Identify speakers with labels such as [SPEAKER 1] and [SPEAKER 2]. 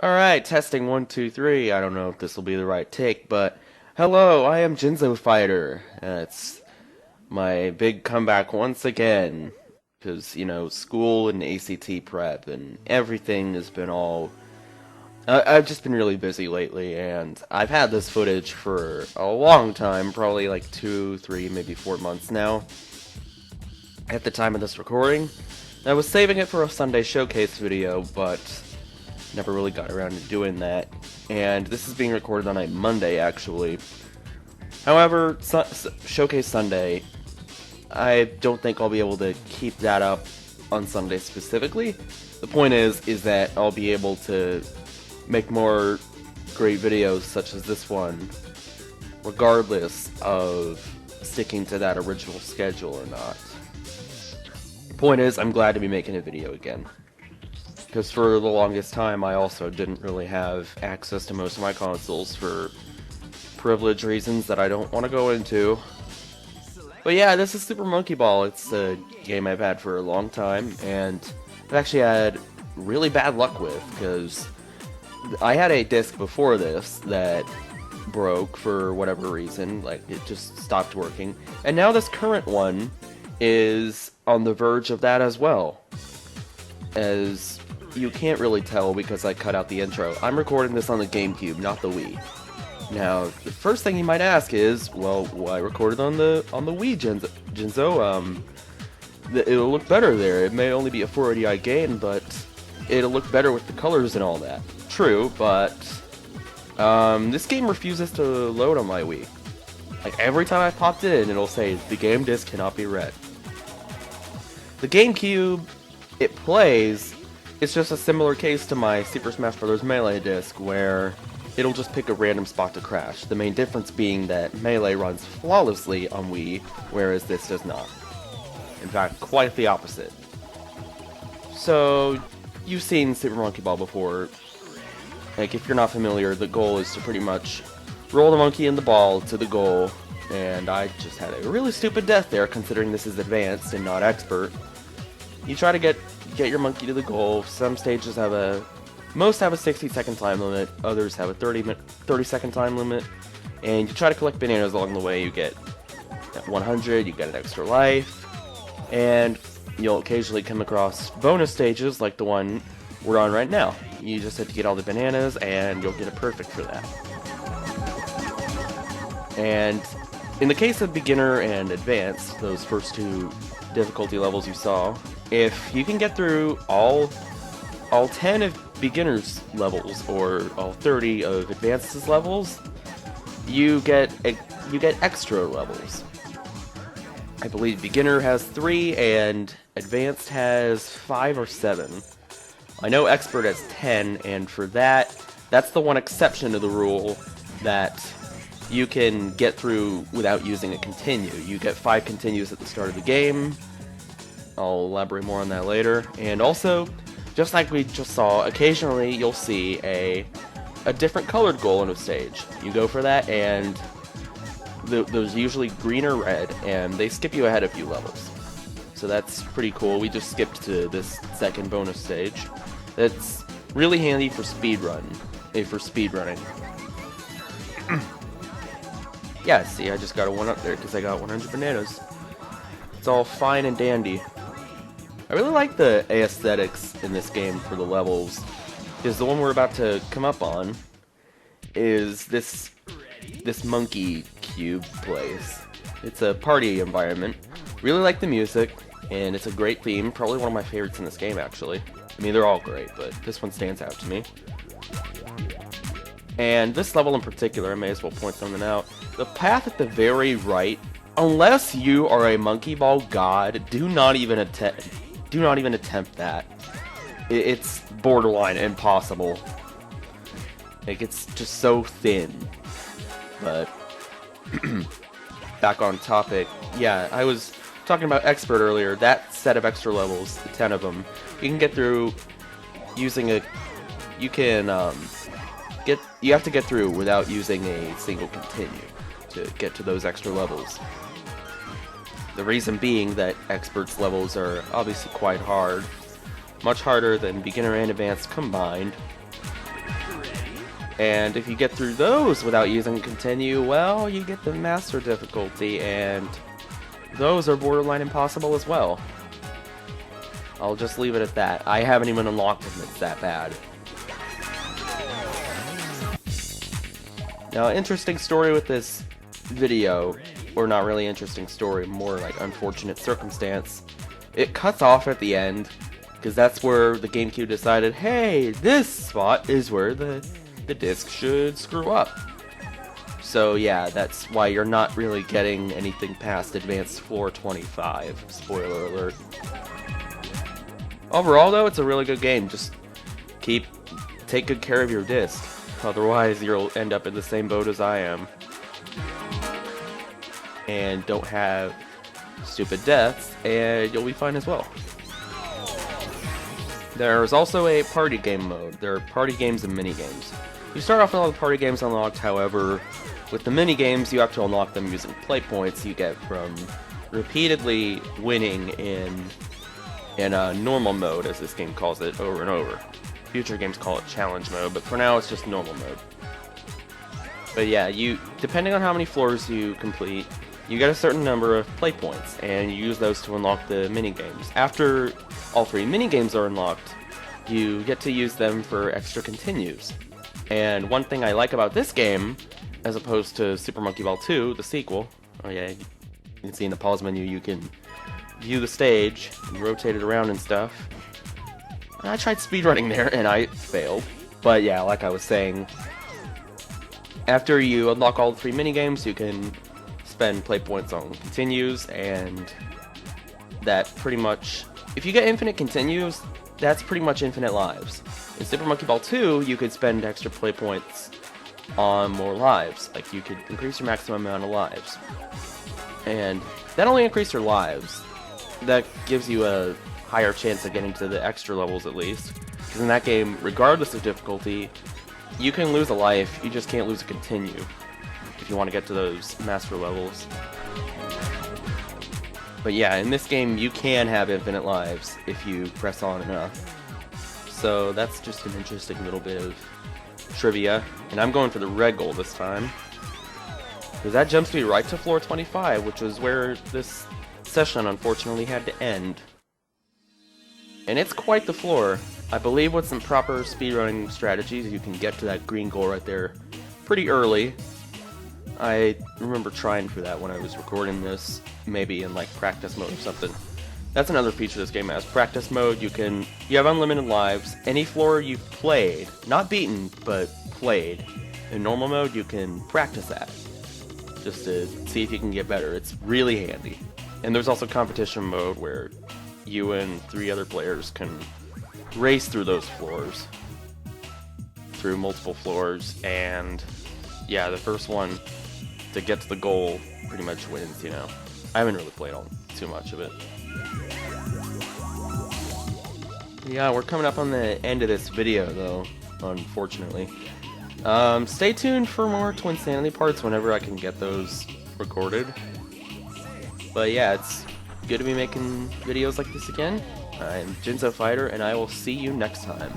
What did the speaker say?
[SPEAKER 1] Alright, testing 1, 2, 3. I don't know if this will be the right take, but hello, I am Jinzo Fighter. It's my big comeback once again. Because, school and ACT prep and everything has been all. I've just been really busy lately, and I've had this footage for a long time, probably like 2, 3, maybe 4 months now. At the time of this recording, I was saving it for a Sunday showcase video, but never really got around to doing that. And this is being recorded on a Monday, actually. However, Showcase Sunday, I don't think I'll be able to keep that up on Sunday specifically. The point is that I'll be able to make more great videos such as this one, regardless of sticking to that original schedule or not. Point is, I'm glad to be making a video again. Because for the longest time, I also didn't really have access to most of my consoles for privilege reasons that I don't want to go into. But yeah, this is Super Monkey Ball. It's a game I've had for a long time, and I've actually had really bad luck with, because I had a disc before this that broke for whatever reason, like it just stopped working, and now this current one is on the verge of that as well. As you can't really tell because I cut out the intro, I'm recording this on the GameCube, not the Wii. Now, the first thing you might ask is, well, why record it on the Wii, Jinzo? It'll look better there. It may only be a 480i game, but it'll look better with the colors and all that. True, but this game refuses to load on my Wii. Like, every time I popped it in, it'll say, the game disc cannot be read. The GameCube, it plays. It's just a similar case to my Super Smash Bros. Melee disc, where it'll just pick a random spot to crash. The main difference being that Melee runs flawlessly on Wii, whereas this does not. In fact, quite the opposite. So, you've seen Super Monkey Ball before. Like, if you're not familiar, the goal is to pretty much roll the monkey in the ball to the goal, and I just had a really stupid death there, considering this is advanced and not expert. You try to get your monkey to the goal. Some stages most have a 60-second time limit, others have a 30-second time limit, and you try to collect bananas along the way. You get 100, you get an extra life, and you'll occasionally come across bonus stages like the one we're on right now. You just have to get all the bananas, and you'll get a perfect for that. And in the case of beginner and advanced, those first two difficulty levels you saw, if you can get through all 10 of beginners levels or all 30 of advanced levels, you get extra levels. I believe beginner has 3 and advanced has 5 or 7. I know expert has 10, and for that's the one exception to the rule that you can get through without using a continue. You get 5 continues at the start of the game. I'll elaborate more on that later. And also, just like we just saw, occasionally you'll see a different colored goal in a stage. You go for that, and those usually green or red, and they skip you ahead a few levels. So that's pretty cool. We just skipped to this second bonus stage. That's really handy for speedrunning. Yeah, see, I just got a 1 up there because I got 100 bananas. It's all fine and dandy. I really like the aesthetics in this game for the levels, because the one we're about to come up on is this monkey cube place. It's a party environment. Really like the music, and it's a great theme. Probably one of my favorites in this game, actually. I mean, they're all great, but this one stands out to me. And this level in particular, I may as well point something out. The path at the very right, unless you are a Monkey Ball god, do not even attempt that. It's borderline impossible. Like, it's just so thin. But back on topic. Yeah, I was talking about expert earlier. That set of extra levels, the 10 of them, you can get through using a. You have to get through without using a single continue to get to those extra levels. The reason being that experts levels are obviously quite hard, much harder than beginner and advanced combined. And if you get through those without using continue, well, you get the master difficulty, and those are borderline impossible as well. I'll just leave it at that. I haven't even unlocked them, it's that bad. Now, interesting story with this video, or not really interesting story, more like unfortunate circumstance. It cuts off at the end, because that's where the GameCube decided, hey, this spot is where the disc should screw up. So yeah, that's why you're not really getting anything past Advanced Floor 25. Spoiler alert. Overall though, it's a really good game. Just take good care of your disc. Otherwise you'll end up in the same boat as I am. And don't have stupid deaths, and you'll be fine as well. There's also a party game mode. There are party games and mini games. You start off with all the party games unlocked, however, with the mini games you have to unlock them using play points you get from repeatedly winning in a normal mode, as this game calls it, over and over. Future games call it challenge mode, but for now it's just normal mode. But yeah, depending on how many floors you complete, you get a certain number of play points, and you use those to unlock the mini games. After all 3 mini games are unlocked, you get to use them for extra continues. And one thing I like about this game, as opposed to Super Monkey Ball 2, the sequel, oh yeah, you can see in the pause menu you can view the stage and rotate it around and stuff. I tried speedrunning there and I failed. But yeah, like I was saying, after you unlock all 3 minigames, you can spend play points on continues, and that pretty much, if you get infinite continues, that's pretty much infinite lives. In Super Monkey Ball 2, you could spend extra play points on more lives. Like, you could increase your maximum amount of lives. And that only increases your lives. That gives you a higher chance of getting to the extra levels at least. Because in that game, regardless of difficulty, you can lose a life, you just can't lose a continue if you want to get to those master levels. But yeah, in this game you can have infinite lives if you press on enough. So that's just an interesting little bit of trivia. And I'm going for the red goal this time, because that jumps me right to floor 25, which was where this session unfortunately had to end. And it's quite the floor. I believe with some proper speedrunning strategies you can get to that green goal right there pretty early. I remember trying for that when I was recording this, maybe in like practice mode or something. That's another feature this game has. Practice mode, you have unlimited lives. Any floor you've played, not beaten, but played, in normal mode you can practice that, just to see if you can get better. It's really handy. And there's also competition mode where you and 3 other players can race through those floors, through multiple floors, and yeah, the first one to get to the goal pretty much wins, you know. I haven't really played too much of it. Yeah, we're coming up on the end of this video though, unfortunately. Stay tuned for more Twinsanity parts whenever I can get those recorded. But yeah, it's good to be making videos like this again. I'm Jinzo Fighter, and I will see you next time.